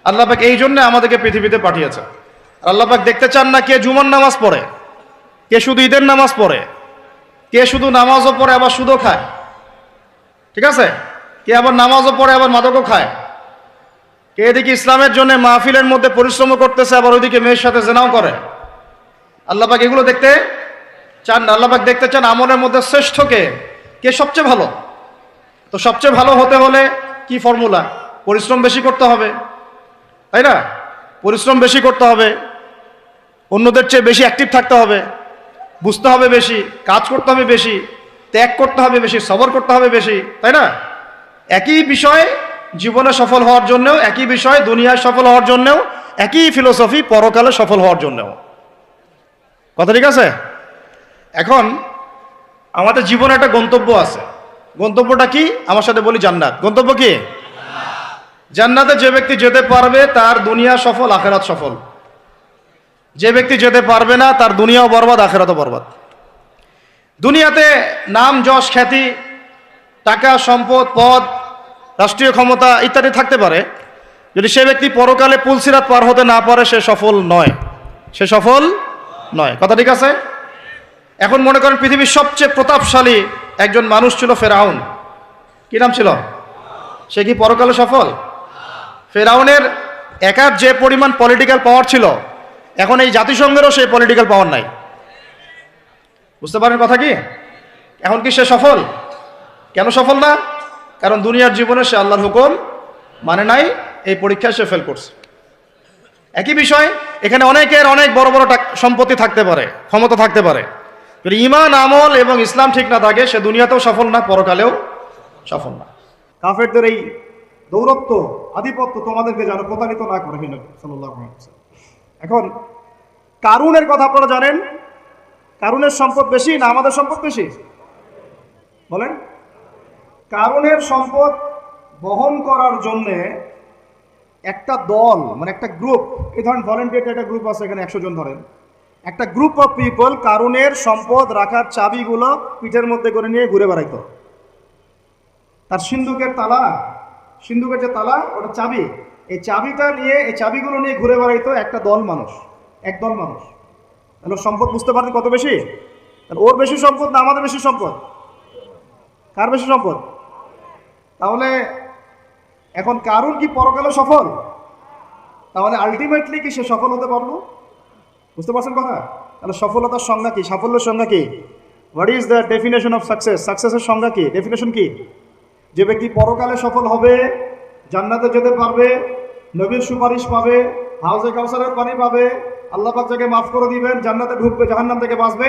আল্লাহ পাক এই জন্য আমাদেরকে পৃথিবীতে পাঠিয়েছে। আল্লাহ পাক দেখতে চান না কে জুমার নামাজ পড়ে, কে শুধু ঈদের নামাজ পড়ে, কে শুধু নামাজও পড়ে আবার সুদও খায়, ঠিক আছে, কে আবার নামাজও পড়ে আবার মাদকও খায়, কে এদিকে ইসলামের জন্য মাহফিলের মধ্যে পরিশ্রম করতেছে আবার ওইদিকে মেয়ের সাথে জেনাও করে। আল্লাহ পাক এগুলো দেখতে চান না। আল্লাহ পাক দেখতে চান আমলের মধ্যে শ্রেষ্ঠ কে, কে সবচেয়ে ভালো। তো সবচেয়ে ভালো হতে হলে কি ফর্মুলা? পরিশ্রম বেশি করতে হবে, তাই না? পরিশ্রম বেশি করতে হবে, অন্যদের চেয়ে বেশি অ্যাক্টিভ থাকতে হবে, বুঝতে হবে বেশি, কাজ করতে হবে বেশি, ত্যাগ করতে হবে বেশি, সবর করতে হবে বেশি, তাই না? একই বিষয় জীবনে সফল হওয়ার জন্যও, একই বিষয় দুনিয়ায় সফল হওয়ার জন্যও, একই ফিলোসফি পরকালে সফল হওয়ার জন্যও। কথা ঠিক আছে? এখন আমাদের জীবনে একটা গন্তব্য আছে। গন্তব্যটা কি? আমার সাথে বলি জান্নাত। গন্তব্য কি? জান্নাতে যে ব্যক্তি যেতে পারবে তার দুনিয়া সফল, আখেরাত সফল। যে ব্যক্তি যেতে পারবে না তার দুনিয়াও বরবাদ, আখেরাতও বরবাদ। দুনিয়াতে নাম, যশ, খ্যাতি, টাকা, সম্পদ, পদ, রাষ্ট্রীয় ক্ষমতা ইত্যাদি থাকতে পারে, যদি সে ব্যক্তি পরকালে পুলসিরাত পার হতে না পারে সে সফল নয়, সে সফল নয়। কথা ঠিক আছে? এখন মনে করেন পৃথিবীর সবচেয়ে প্রতাপশালী একজন মানুষ ছিল ফেরাউন। কি নাম ছিল? সে কি পরকালে সফল? ফেরাউনের একার যে পরিমাণ পলিটিক্যাল পাওয়ার ছিল, এখন এই জাতিসংঘেরও সেই পলিটিক্যাল পাওয়ার নাই। বুঝতে পারেন কথা কি? এখন কি সে সফল? কেন সফল না? কারণ দুনিয়ার জীবনে সে আল্লাহর হুকুম মানে নাই, এই পরীক্ষায় সে ফেল করছে। একই বিষয় এখানে অনেকের অনেক বড় বড় সম্পত্তি থাকতে পারে, ক্ষমতা থাকতে পারে, যদি ঈমান, আমল এবং ইসলাম ঠিক না থাকে সে দুনিয়াতেও সফল না, পরকালেও সফল না। কাফেরদের এই দৌরত্ব, আধিপত্য তোমাদেরকে যেন প্রতারিত না করে। সাল্লাল্লাহু আলাইহি ওয়াসাল্লাম। এখন কারুনের কথা আপনারা জানেন, কারুনের সম্পদ বেশি না আমাদের সম্পদ বেশি? বলেন। কারুনের সম্পদ বহন করার জন্যে একটা দল, মানে একটা গ্রুপ, এই ধরেন ভলেন্টিয়ার একটা গ্রুপ আছে এখানে 100 জন ধরেন, একটা গ্রুপ অফ পিপল কারুনের সম্পদ রাখার চাবিগুলো পিঠের মধ্যে করে নিয়ে ঘুরে বেড়াইতো। তার সিন্ধুকের তালা, সিন্ধুকের যে তালা ওটা চাবি, এই চাবিটা নিয়ে, এই চাবিগুলো নিয়ে ঘুরে বেড়াইতো একটা দল মানুষ, একদল মানুষ। তাহলে সম্পদ বুঝতে পারেন কত বেশি? তাহলে ওর বেশি সম্পদ না আমাদের বেশি সম্পদ? কার বেশি সম্পদ? তাহলে এখন কারুন কি পরকালে সফল? তাহলে আলটিমেটলি কি সে সফল হতে পারলো? বুঝতে পারছেন কথা? তাহলে সফলতার সংজ্ঞা কি? সাফল্যের সংজ্ঞা কি? What is the definition of success? সাকসেসের সংজ্ঞা কি? ডেফিনেশন কি? যে ব্যক্তি পরকালে সফল হবে, জান্নাতে যেতে পারবে, নবীর সুপারিশ পাবে, হাউজে কাউসারের পানি পাবে, আল্লাহ পাক যাকে মাফ করে দিবেন, জান্নাতে ঢুকবে, জাহান্নাম থেকে বাঁচবে,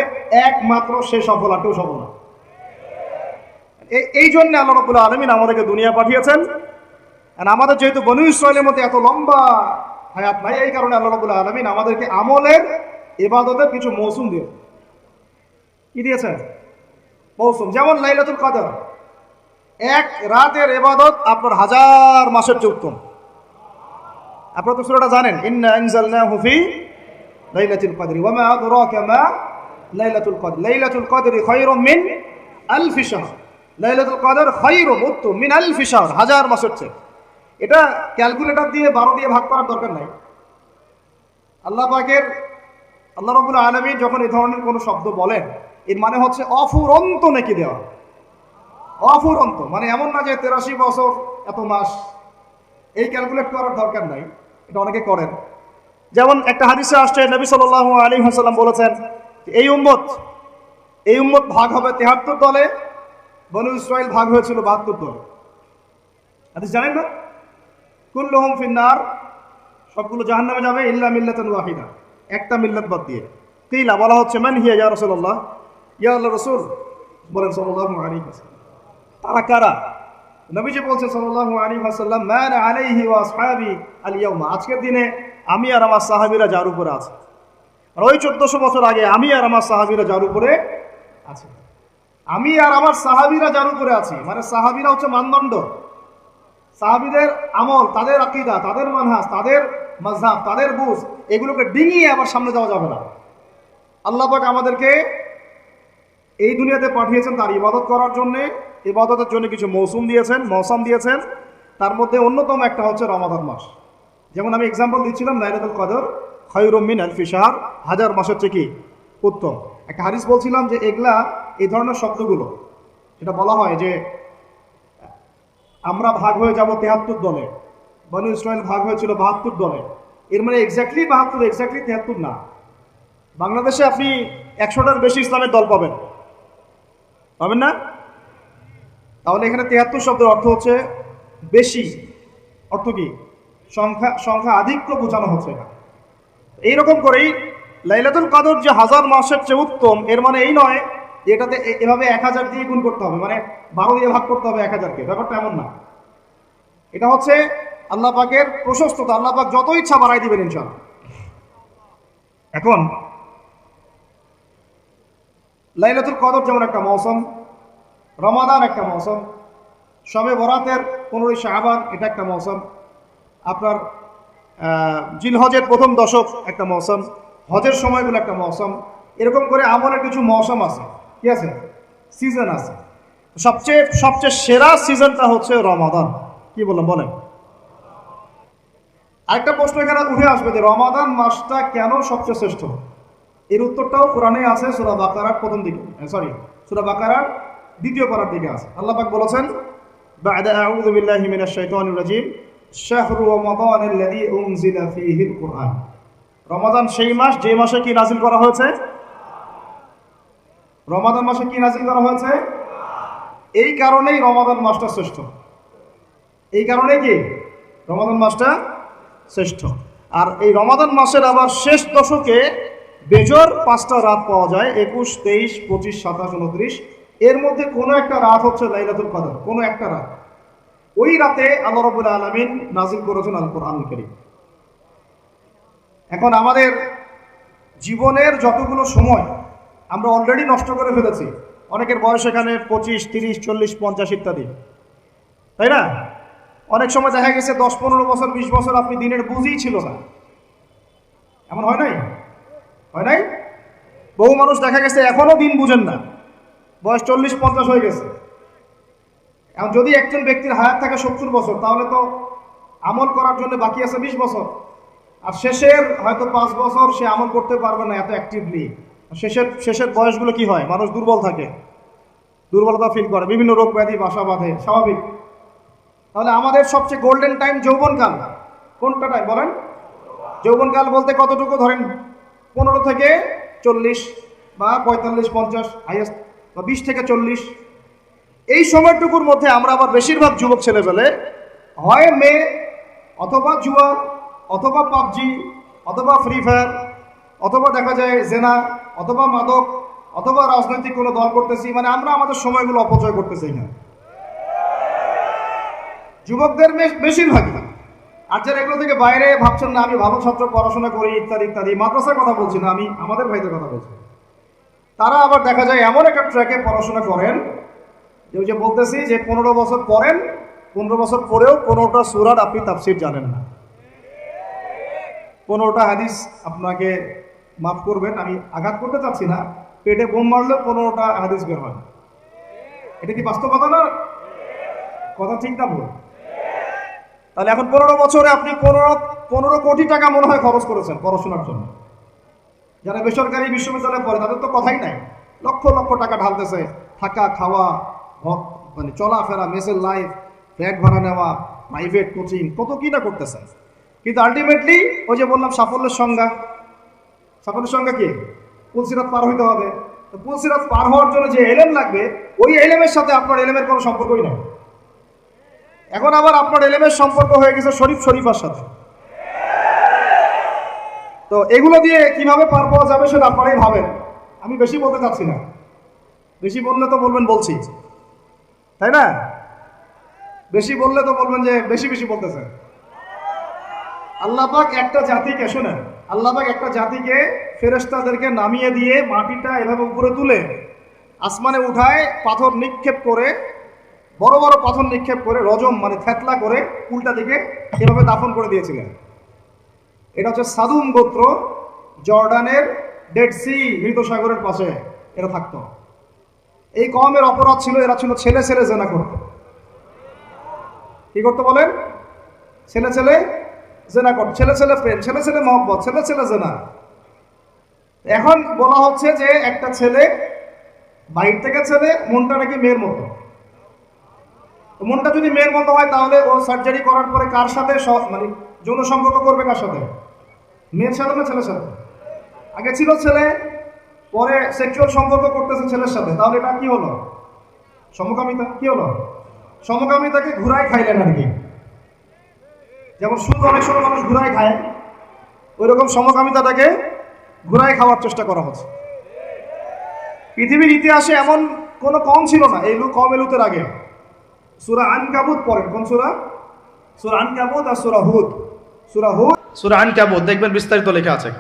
একমাত্র সে সফল, আর কেউ সফল না। এই জন্য আল্লাহ রাব্বুল আলামিন আমাদেরকে দুনিয়া পাঠিয়েছেন। আর আমাদের যেহেতু বনু ইসরাইলের মধ্যে এত লম্বা হায়াত নাই, এই কারণে আল্লাহ রাব্বুল আলামিন আমাদেরকে আমলের, ইবাদতের কিছু মৌসুম দিয়েছেন। কি দিয়েছেন? মৌসুম। যেমন লাইলাতুল কদর, এক রাতের ইবাদত আপনার 1000 মাসের চেয়ে উত্তম। আপনারা তো সূরাটা জানেন, ইন্না আনজালনাহু ফি লাইলাতুল কদরি ওয়া মা আদরাকা মা লাইলাতুল কদর, লাইলাতুল কদরি খায়রুম মিন আলফি শাহর। লাইলাতুল কদর খায়রুম, উত্তম, মিন আলফি শাহর, 1000 মাসের চেয়ে। এটা ক্যালকুলেটর দিয়ে 12 দিয়ে ভাগ করার দরকার নাই। আল্লাহ পাকের, আল্লাহ রাব্বুল আলামিন যখন এই ধরনের কোনো শব্দ বলেন, এর মানে হচ্ছে অফুরন্ত নেকি দেওয়া। অফুরন্ত মানে এমন না যে 83 বছর এত মাস, এই ক্যালকুলেট করার দরকার নাই। এটা অনেকে করেন। যেমন একটা হাদিসে আসছে, নবী সাল্লাল্লাহু আলাইহি ওয়াসাল্লাম বলেছেন এই উম্মত ভাগ হবে 73 দলে, বনু ইসরাইল ভাগ হয়েছিল 72 দলে। হাদিস জানেন না? কুল্লুহুম ফিন্নার, সবগুলো জাহান্নামে যাবে, ইল্লা মিল্লাতান ওয়াহিদা, একটা মিল্লাত বাদ দিয়ে। কিলা, বলা হচ্ছে মান হিয়া ইয়া রাসূলুল্লাহ, ইয়া আল্লাহর রাসূল, বলেন সাল্লাল্লাহু আলাইহি ওয়াসাল্লাম তারা কারা? নবীজি বলছেন সাল্লাল্লাহু আলাইহি ওয়াসাল্লাম, মান আলাইহি ওয়া আসহাবি আল ইয়াউমা, আজকের দিনে আমি আর আমার সাহাবীরা যার উপরে আছে। আর ওই 1400 বছর আগে আমি আর আমার সাহাবীরা যার উপরে আছে। আমি আর আমার সাহাবীরা যার উপরে আছি, মানে সাহাবীরা হচ্ছে মানদণ্ড। সাহাবীদের আমল, তাদের আকীদা, তাদের মানহাজ, তাদের মাযহাব, তাদের বুঝ, এগুলোকে ডিঙিয়ে আবার সামনে যাওয়া যাবে না। আল্লাহ পাক আমাদেরকে এই দুনিয়াতে পাঠিয়েছেন তার ইবাদত করার জন্য। ইবাদতের জন্য কিছু মৌসুম দিয়েছেন, মৌসুম দিয়েছেন। তার মধ্যে অন্যতম একটা হচ্ছে রমাদান মাস। যেমন আমি এক্সাম্পল দিচ্ছিলাম লাইলাতুল কদর খায়রুম মিন আলফি শাহর, হাজার মাসের চেয়ে কি উত্তম। একটা হাদিস বলছিলাম যে এগুলা এই ধরনের শব্দগুলো যেটা বলা হয় যে আমরা ভাগ হয়ে যাব 73 দলে, বনু ইসরায়েল ভাগ হয়েছিল 72 দলে, এর মানে এক্স্যাক্টলি 72, এক্স্যাক্টলি 73 না। বাংলাদেশে আপনি 100টার বেশি ইসলামের দল পাবেন, পাবেন না? তাহলে এখানে 73 শব্দের অর্থ হচ্ছে বেশি, অর্থ কি সংখ্যা আধিক্য বোঝানো হচ্ছে না। এইরকম করেই লাইলাতুল কদর যে হাজার মাসের চেয়ে উত্তম, এর মানে এই নয় যে এটাতে এভাবে 1000 দিয়ে গুণ করতে হবে, মানে 12 দিয়ে ভাগ করতে হবে 1000কে, ব্যাপারটা এমন না। এটা হচ্ছে আল্লাহ পাকের প্রশস্ততা, আল্লাহ পাক যত ইচ্ছা বাড়াই দিবেন ইনশাআল্লাহ। এখন লাইলাতুল কদর যেমন একটা মৌসুম, রমাদান একটা মৌসুম, শবে বরাতের 15ই শাবান এটা একটা মৌসুম, আপনার জিলহজের প্রথম দশক একটা মৌসুম, হজের সময়গুলো একটা মৌসুম, এরকম করে আমলের কিছু মৌসুম আছে, কি আছে, সিজন আছে। সবচেয়ে সেরা সিজনটা হচ্ছে রমাদান। কি বললাম বলেন? আরেকটা প্রশ্ন এখানে উঠে আসবে যে রমাদান মাসটা কেন সবচেয়ে শ্রেষ্ঠ? এর উত্তরটাও কোরআনে আছে, সূরা বাকারার প্রথম দিকে, সূরা বাকারার দ্বিতীয় পারার দিকে আছে। আল্লাহ পাক বলেছেন, বা'দা আউযু বিল্লাহি মিনাশ শাইতানির রাজীম, শাহরু রমাদানাল্লাযী উনজিলা ফীহিল কুরআন। রমাদান সেই মাস যে মাসে কি নাজিল করা হয়েছে? রমাদান মাসে কি নাজিল করা হয়েছে? এই কারণেই রমাদান মাসটা শ্রেষ্ঠ। এই কারণে কি রমাদান মাসটা শ্রেষ্ঠ। আর এই রমাদান মাসের আবার শেষ দশকে বেজোর 5টা রাত পাওয়া যায়, 21, 23, 25, 27, 29। এর মধ্যে কোনো একটা রাত হচ্ছে লাইলাতুল কদর, কোনো একটা রাত। ওই রাতে আল্লাহ রাব্বুল আলামিন নাজিল করেছেন আল কোরআনুল কারীম। এখন আমাদের জীবনের যতগুলো সময় আমরা অলরেডি নষ্ট করে ফেলেছি, অনেকের বয়স এখানে 25, 30, 40, 50 ইত্যাদি, তাই না? অনেক সময় দেখা গেছে 10, 15 বছর, 20 বছর আপনি দিনের বুঝই ছিল না। এমন হয় নাই? হয় নাই? বহু মানুষ দেখা গেছে এখনো দিন বুঝেন না, বয়স 40, 50 হয়ে গেছে। এখন যদি একজন ব্যক্তির হায়াত থাকে 70 বছর, তাহলে তো আমল করার জন্য বাকি আছে 20 বছর। আর শেষের হয়তো 5 বছর সে আমল করতে পারবে না এত অ্যাক্টিভলি। শেষের বয়সগুলো কি হয়, মানুষ দুর্বল থাকে, দুর্বলতা ফিল করে, বিভিন্ন রোগ ব্যাধি বাসা বাঁধে, স্বাভাবিক। তাহলে আমাদের সবচেয়ে গোল্ডেন টাইম যৌবনকাল। কোনটা টাইম বলেন? যৌবনকাল বলতে কতটুকু ধরেন? 15 থেকে 40 বা 45, 50 হাইয়েস্ট, বা 20 থেকে 40। এই সময়টুকুর মধ্যে আমরা আবার বেশিরভাগ যুবক ছেলেপেলে হয় মেয়ে, অথবা জুয়া, অথবা পাবজি, অথবা ফ্রি ফায়ার, অথবা দেখা যায় জেনা, অথবা মাদক, অথবা রাজনৈতিক কোনো দল করতেছি। মানে আমরা আমাদের সময়গুলো অপচয় করতেছি না, যুবকদের বেশিরভাগই। আর যারা এগুলো থেকে বাইরে ভাবছেন না আমি ভালো ছাত্র, পড়াশোনা করি ইত্যাদি ইত্যাদি, মাদ্রাসার কথা বলছি না আমি, আমাদের ভাইদের কথা বলছি, তারা আবার দেখা যায় এমন একটা ট্র্যাকে পড়াশোনা করেন যে বলতেছি যে 15 বছর পড়েন, 15 বছর পরেও 15টা সূরার আপনি তাফসীর জানেন না, 15টা হাদিস। আপনাকে মাফ করবেন, আমি আঘাত করতে চাচ্ছি না, পেটে বোম মারলেও 15টা হাদিস বের হয়। এটা কি বাস্তবতা না? কথা ঠিক না ভুল? তাহলে এখন 15 বছরে আপনি 15 কোটি টাকা মনে হয় খরচ করেছেন পড়াশোনার জন্য। যারা বেসরকারি বিশ্ববিদ্যালয়ে পড়ে তাদের তো কথাই নাই, লক্ষ লক্ষ টাকা ঢালতেছে, থাকা খাওয়া, মানে চলাফেরা, মেসের লাইফ, ফ্ল্যাট ভাড়া নেওয়া, প্রাইভেট কোচিং, কত কি না করতেছে। কিন্তু আলটিমেটলি ওই যে বললাম সাফল্যের সংজ্ঞা কি? পুলসিরাত পার হইতে হবে। তো পুলসিরাত পার হওয়ার জন্য যে এলেম লাগবে, ওই এলেমের সাথে আপনার এলেমের কোনো সম্পর্কই নেই। এখন আবার আপনার এলেমের সম্পর্ক হয়ে গেছে শরীফার সাথে। তো এগুলো দিয়ে কিভাবে পার পাওয়া যাবে সেটা আপনারাই ভাবেন, আমি বেশি বলতে চাচ্ছি না। বেশি বললে তো বলবেন বলছি, তাই না? বেশি বললে তো বলবেন যে বেশি বেশি বলতেছেন। আল্লাহ পাক একটা জাতিকে, শোনেন, আল্লাহ পাক একটা জাতিকে ফেরেশতাদেরকে নামিয়ে দিয়ে মাটিটা এভাবে উপরে তুলে আসমানে উঠায়, পাথর নিক্ষেপ করে, বড় বড় পাথর নিক্ষেপ করে, রজম মানে থেতলা করে উল্টা দিকে এভাবে দাফন করে দিয়েছিলেন। এটা হচ্ছে সাদুম গোত্র, জর্ডানের ডেড সি, মৃত সাগরের পাশে এরা থাকতো। এই কওমের অপরাধ ছিল, এরা ছিল ছেলে ছেলে জেনা করতো। কি করতো বলেন? ছেলে ছেলে জেনা কর, ছেলে ছেলে প্রেম, ছেলে ছেলে মহব্বত, ছেলে ছেলে জেনা। এখন বলা হচ্ছে যে একটা ছেলে বাইর থেকে ছেলে, মনটা নাকি মেয়ের মতো। মনটা যদি মেয়ের মতো হয় তাহলে ও সার্জারি করার পরে কার সাথে মানে যৌন সম্পর্ক করবে? কার সাথে? মেয়ের সাথে না ছেলের সাথে? আগে ছিল ছেলে, পরে সেক্সুয়াল সম্পর্ক করতেছে ছেলের সাথে, তাহলে এটা কি হলো? সমকামিতা। কি হলো? সমকামিতাকে ঘুরায় খাইলেন আর কি। যেমন সুদ অনেক সময় মানুষ ঘুরায় খায়, ওই রকম সমকামিতাটাকে ঘুরায় খাওয়ার চেষ্টা করা হচ্ছে। পৃথিবীর ইতিহাসে এমন কোনো কম ছিল না এই কম এলুতের আগে। সূরা আনকাবুত পড়েন। কোন সূরা? সূরা আনকাবুত আর সূরা হুদ। সূরা আনকাবুত দেখবেন বিস্তারিত লেখা আছে।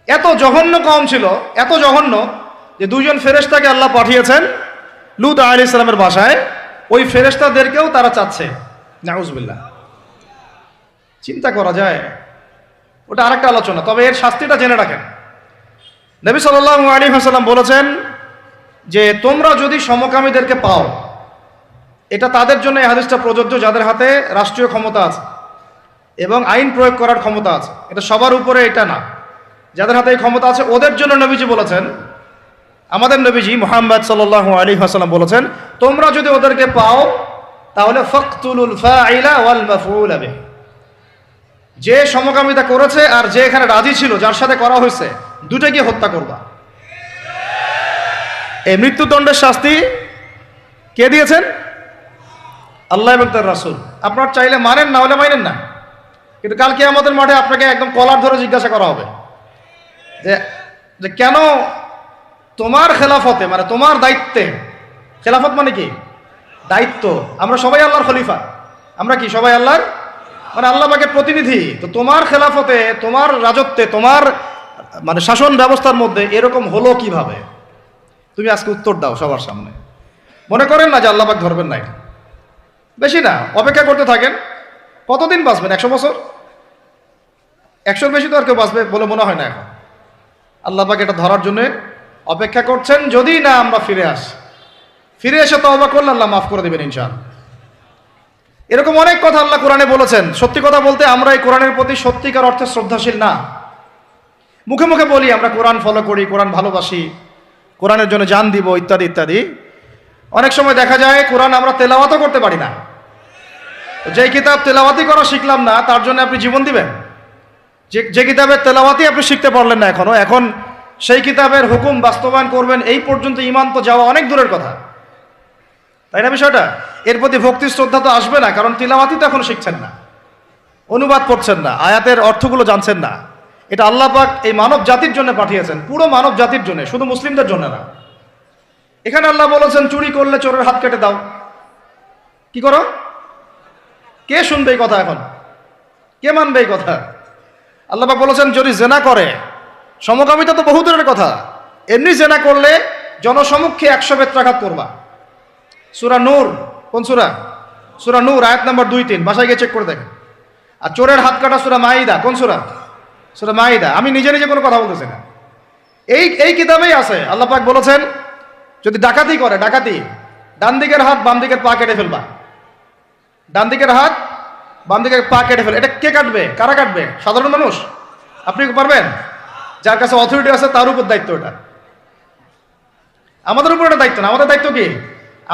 এত জঘন্য কম ছিল, এত জঘন্য যে দুইজন ফেরেশতাকে আল্লাহ পাঠিয়েছেন লূত আলাইহিস সালামের বাসায়। ওই ফেরেশতাদেরকেও তারা চাচ্ছে। নাউজুবিল্লাহ। চিন্তা করা যায়? ওটা আরেকটা আলোচনা, তবে এর শাস্তিটা জেনে রাখেন। নবী সাল্লাল্লাহু আলাইহি ওয়াসাল্লাম বলেছেন যে তোমরা যদি সমকামীদেরকে পাও, এটা তাদের জন্য এই হাদিসটা প্রযোজ্য যাদের হাতে রাষ্ট্রীয় ক্ষমতা আছে এবং আইন প্রয়োগ করার ক্ষমতা আছে। এটা সবার উপরে এটা না, যাদের হাতে এই ক্ষমতা আছে ওদের জন্য নবীজি বলেছেন, আমাদের নবীজি মুহাম্মদ সাল্লাল্লাহু আলাইহি ওয়াসাল্লাম বলেছেন, তোমরা যদি ওদেরকে পাও তাহলে ফাকতুলুল ফাইলা ওয়াল মাফউল বিহি, যে সমকামিতা করেছে আর যে এখানে রাজি ছিল, যার সাথে করা হয়েছে, দুটোকে হত্যা করবা। এই মৃত্যুদণ্ডের শাস্তি কে দিয়েছেন? আল্লাহ এবং তার রাসূল। আপনার চাইলে মানেন, না হলে মানেন না, কিন্তু কাল কিয়ামতের মাঠে আপনাকে একদম কলার ধরে জিজ্ঞাসা করা হবে যে কেন তোমার খেলাফতে, মানে তোমার দায়িত্বে, খেলাফত মানে কি? দায়িত্ব। আমরা সবাই আল্লাহর খলিফা, আমরা কি সবাই আল্লাহর, মানে আল্লাহ পাকের প্রতিনিধি। তো তোমার খেলাফতে, তোমার রাজত্বে, তোমার মানে শাসন ব্যবস্থার মধ্যে এরকম হলো কিভাবে? তুমি আজকে উত্তর দাও সবার সামনে। মনে করেন না যে আল্লাহ পাক ধরবেন না, এটা বেশি না, অপেক্ষা করতে থাকেন। কতদিন বাঁচবেন? 100 বছর? 100 বেশি তো আর কেউ বাঁচবে বলে মনে হয় না এখন। আল্লাহ পাক এটা ধরার জন্য অপেক্ষা করছেন, যদি না আমরা ফিরে এসে তওবা করলে আল্লাহ মাফ করে দেবেন ইনশাআল্লাহ। এরকম অনেক কথা আল্লাহ কোরআনে বলেছেন। সত্যি কথা বলতে আমরা এই কোরআনের প্রতি সত্যিকার অর্থে শ্রদ্ধাশীল না। মুখে মুখে বলি আমরা কোরআন ফলো করি, কোরআন ভালোবাসি, কোরআনের জন্য জান দিব, ইত্যাদি ইত্যাদি। অনেক সময় দেখা যায় কোরআন আমরা তেলাওয়াতও করতে পারি না। যেই কিতাব তেলাওয়াতি করা শিখলাম না, তার জন্য আপনি জীবন দিবেন? যে কিতাবের তেলাওয়াতি আপনি শিখতে পারলেন না এখন সেই কিতাবের হুকুম বাস্তবায়ন করবেন, এই পর্যন্ত ঈমান তো যাওয়া অনেক দূরের কথা, তাই না বিষয়টা? এর প্রতি ভক্তি শ্রদ্ধা তো আসবে না, কারণ তিলাওয়াতি তো এখনো শিখছেন না, অনুবাদ পড়ছেন না, আয়াতের অর্থগুলো জানছেন না। এটা আল্লাহ পাক এই মানব জাতির জন্য পাঠিয়েছেন, পুরো মানব জাতির জন্য, শুধু মুসলিমদের জন্য না। এখানে আল্লাহ বলেছেন চুরি করলে চোরের হাত কেটে দাও। কি করো? কে শুনবে এই কথা? এখন কে মানবে এই কথা? আল্লাহ পাক বলেছেন যদি জেনা করে, সমকামিতা তো বহু দূরের কথা, এমনি জেনা করলে জনসমক্ষে 100 বেত্রাঘাত করবা। সূরা নূর। কোন সূরা? সূরা নূর আয়াত নাম্বার 2-3, বাসায় গিয়ে চেক করে দেখেন। আর চোরের হাত কাটা সূরা মাইদা। কোন সূরা? সূরা মাইদা। আমি নিজে নিজে কোনো কথা বলতেছি না, এই কিতাবেই আছে। আল্লাহ পাক বলেছেন যদি ডাকাতি করে, ডাকাতি, ডান দিকের হাত বাম দিকের পা কেটে ফেলবা। ডান দিকের হাত বাম দিকের পা কেটে ফেল। এটা কে কাটবে? কারা কাটবে? সাধারণ মানুষ? আপনি পারবেন? যার কাছে অথরিটি আছে তার উপর দায়িত্ব এটা, আমাদের উপর এটা দায়িত্ব না। আমাদের দায়িত্ব কি?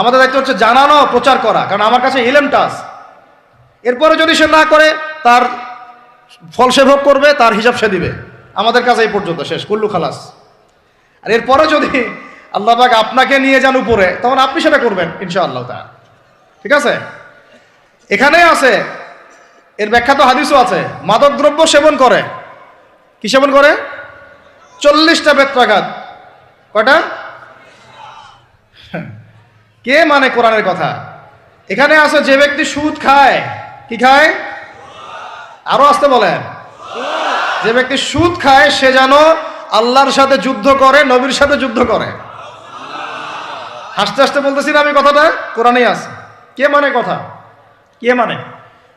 আমাদের দায়িত্ব হচ্ছে জানানো, প্রচার করা, কারণ আমার কাছে ইলমটা আছে। এরপরে যদি সে না করে, তার ফল সে ভোগ করবে, তার হিসাব সে দিবে। আমাদের কাছে এই পর্যন্ত শেষ, কুল্লু খালাস। আর এরপরে যদি আল্লাহ পাক আপনাকে নিয়ে যান উপরে, তখন আপনি সেটা করবেন ইনশাআল্লাহ তাআলা। ঠিক আছে? এখানে আছে, এর ব্যাখ্যা তো হাদিসও আছে। মাদক দ্রব্য সেবন করে, কি সেবন করে? 40টা বেত্রাঘাত। কয়টা? কে মানে কোরআনের কথা? এখানে আছে যে ব্যক্তি সুদ খায়, কি খায়? আরো আসতে বলেন। যে ব্যক্তি সুদ খায় সে যেন আল্লাহর সাথে যুদ্ধ করে, নবীর সাথে যুদ্ধ করে। হাসতে হাসতে বলতেছি না আমি, কথাটা কোরআনেই আছে। কে মানে কথা? কে মানে?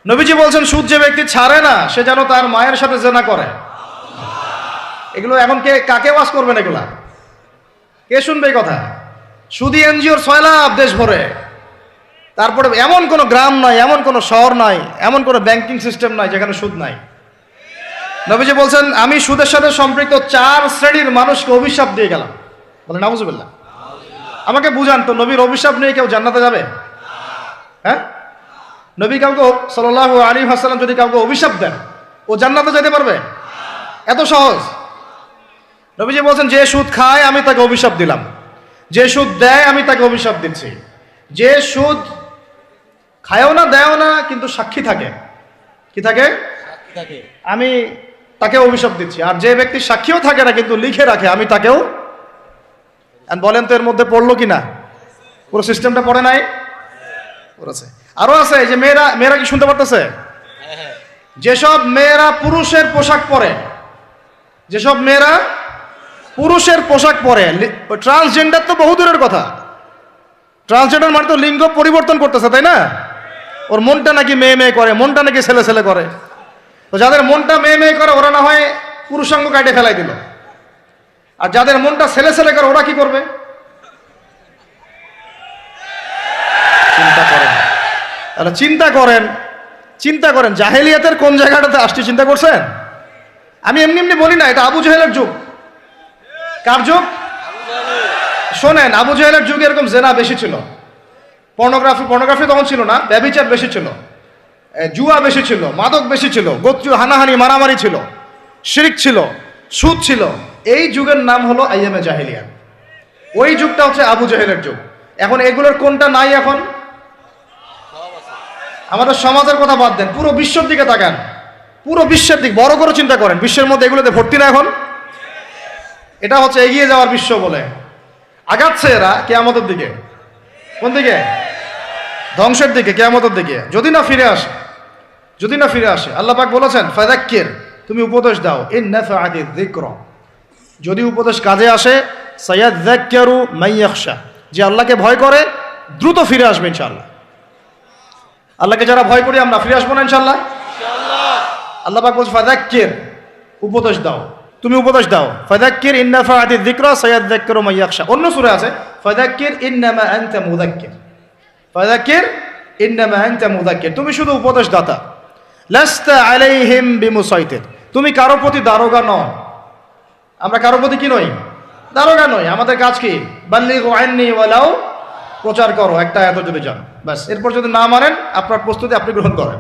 নবীজি বলছেন সুদ যে ব্যক্তি ছাড়ে না সে যেন তার মায়ের সাথে জেনা করে। এগুলো এখন কাকে ওয়াজ করবেন? এগুলা কে শুনবে এই কথা? সুদী এনজিওর 6 লাখ দেশ ভরে, তারপরে এমন কোনো গ্রাম নাই, এমন কোনো শহর নাই, এমন কোনো ব্যাংকিং সিস্টেম নাই যেখানে সুদ নাই। নবীজি বলছেন, আমি সুদের সাথে সম্পৃক্ত 4 শ্রেণীর মানুষকে অভিশাপ দিয়ে গেলাম। বলেন নাউজুবিল্লাহ। আমাকে বুঝান তো, নবীর অভিশাপ নিয়ে কেউ জান্নাতে যাবে? হ্যাঁ, নবী কাউকে সাল্লাল্লাহু আলাইহি ওয়াসাল্লাম যদি কাউকে অভিশাপ দেন, ও জান্নাতে যেতে পারবে? এত সহজ? নবীজি বলছেন, যে সুদ খায় আমি তাকে অভিশাপ দিলাম, যে সুদ দেয় আমি তাকে অভিশাপ দিচ্ছি। যে সুদ খায়ও না দেয়ও না কিন্তু সাক্ষী থাকে, কি থাকে? আমি তাকে অভিশাপ দিচ্ছি। আর যে ব্যক্তি সাক্ষীও থাকে না কিন্তু লিখে রাখে, আমি তাকেও। বলেন তো এর মধ্যে পড়লো কিনা? পুরো সিস্টেমটা পড়ে নাই? পড়েছে। আরো আছে, এই যে মেয়েরা কি শুনতে পারতেছে? যেসব মেয়েরা পুরুষের পোশাক পরে, যেসব মেয়েরা পুরুষের পোশাক পরে, ট্রান্সজেন্ডার তো বহু দূরের কথা। ট্রান্সজেন্ডার মানে তো লিঙ্গ পরিবর্তন করতেছে, তাই না? ওর মনটা নাকি মেয়ে মেয়ে করে, মনটা নাকি ছেলে ছেলে করে। তো যাদের মনটা মেয়ে মেয়ে করে ওরা না হয় পুরুষাঙ্গ কাটে ফেলাই দিল, আর যাদের মনটা ছেলে ছেলে করে ওরা কি করবে? চিন্তা করেন। তাহলে চিন্তা করেন জাহেলিয়াতের কোন জায়গাটাতে আসছে, চিন্তা করছেন? আমি এমনি এমনি বলি না, এটা আবু জাহেলের যুগ। কার যুগ? শোনেন, আবু জাহেলের যুগে এরকম জেনা বেশি ছিল, পর্নোগ্রাফি তখন ছিল না, ব্যভিচার বেশি ছিল, জুয়া বেশি ছিল, মাদক বেশি ছিল, গোত্রীয় হানাহানি মারামারি ছিল, শিরক ছিল, সুদ ছিল। এই যুগের নাম হলো আইয়ামে জাহেলিয়া। ওই যুগটা হচ্ছে আবু জাহেলের যুগ। এখন এগুলোর কোনটা নাই? এখন আমাদের সমাজের কথা বাদ দেন, পুরো বিশ্বের দিকে তাকান, পুরো বিশ্বের দিক বড় করে চিন্তা করেন, বিশ্বের মধ্যে এগুলোতে ভর্তি না এখন? এটা হচ্ছে এগিয়ে যাওয়ার বিশ্ব বলে আগাচ্ছে এরা কিয়ামতের দিকে। কোন দিকে? ধ্বংসের দিকে, কিয়ামতের দিকে, যদি না ফিরে আসে। আল্লাহ পাক বলেছেন, ফাযাক্কির, তুমি উপদেশ দাও, ইন নাফাআতি যিকরা, যদি উপদেশ কাজে আসে, সায়াযাক্কারু মান ইয়াখশা, যে আল্লাহকে ভয় করে দ্রুত ফিরে আসবে ইনশাআল্লাহ। আল্লাহকে যারা ভয় করি আমরা ফিরে আসবো না ইনশাআল্লাহ? আল্লাহ পাক বলছে, ফাযাক্কির, উপদেশ দাও, তুমি উপদেশ দাও। ফাযাক্কির ইন নাফাআতি যিকরা সায়াযাক্কারু মান ইয়াখশা। অন্য সূরা আছে, ফাযাক্কির ইন্নামা আনতা মুযাক্কির, ফাযাক্কির ইন্নামা আনতা মুযাক্কির, তুমি শুধু উপদেশ দাতা। লাস্তা আলাইহিম বিমুসাইতির, তুমি কারো প্রতি দারোগা নও। আমরা কারো প্রতি কি নই? দারোগা নই। আমাদের কাজ কি? বাল্লিগু আন্নী ওয়ালাউ, প্রচার করো, একটা এত যদি যান, ব্যাস। এরপর যদি না মানেন আপনার প্রস্তুতি আপনি গ্রহণ করেন।